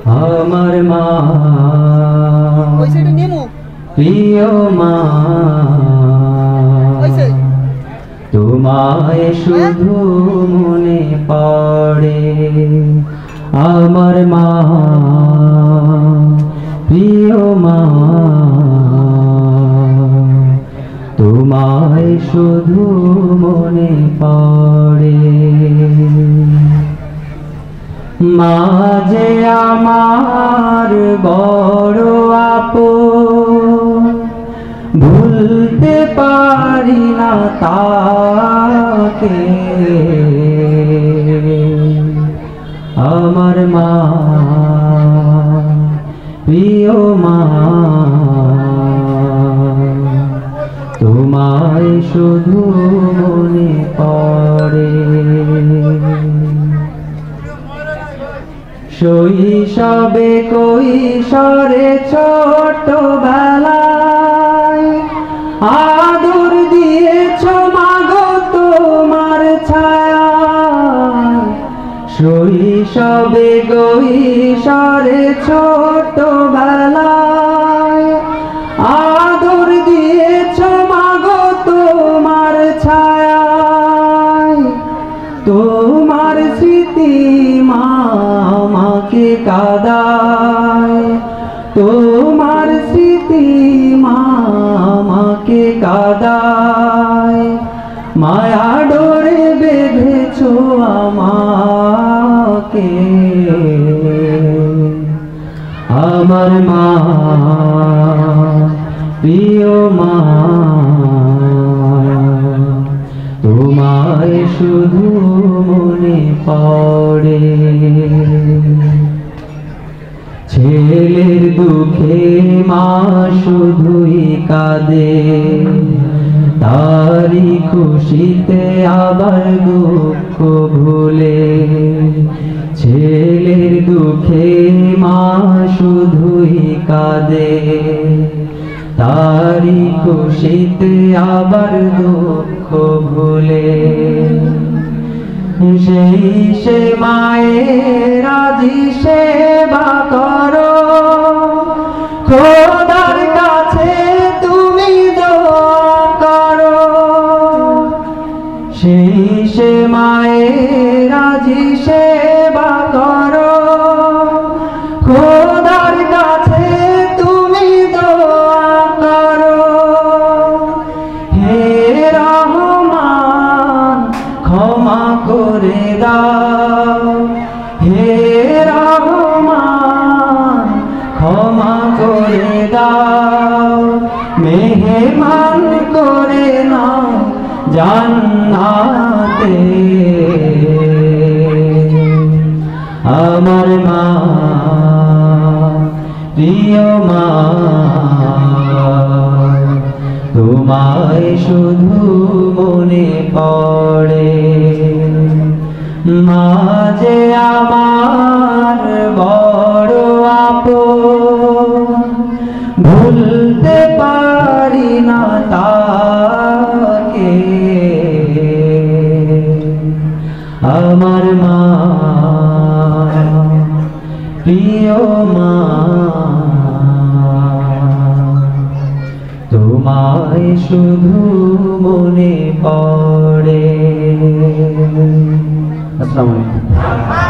আমার মা প্রিয় মা, তোমায় শুধু মনে পড়ে। আমার মা প্রিয় মা, তোমায় শুধু মনে পড়ে। মা যে আমার বড় আপন, ভুলতে পারি না তাকে। আমার মা প্রিয় মা, তোমায় শুধু মনে পড়ে। শৈশবে কৈশোরে ছোটবেলায় আদর দিয়েছ মাগো তোমার ছায়া। শৈশবে কৈশোরে ছোটবেলায় আদর দিয়েছ মাগো তোমার ছায়া। তোমার স্মৃতি মাকে কাঁদায়, তোমার স্মৃতি মাকে কাঁদায়। মায়া ডোরে বেঁধেছ আমাকে। আমার মা প্রিয় মা, তোমায় শুধু মনে পড়ে। ছেলের দুঃখে মা শুধুই কাঁদে, তারি খুশিতে আবার দুঃখ ভুলে। ছেলের দুঃখে মা শুধুই কাঁদে, তারি খুশিতে আবার দুঃখ ভুলে। সেই সে মায়ের আজি সেবা করো, খোদার কাছে তুমি দোয়া করো। সেই সে মায়ের আজি সেবা করো, খোদার কাছে তুমি দোয়া করো। হে রহমান ক্ষমা করে দাও, হে রহমান ক্ষমা করে দাও। মেহমান করে নাও জান্নাতে। আমার মা প্রিয় মা, তোমায় শুধু মনে পড়ে। মা যে আমার বড় আপন, ভুলতে পারি না তাকে। আমার মা প্রিয় মা, তোমায় শুধু মনে পড়ে। আসসালামু আলাইকুম।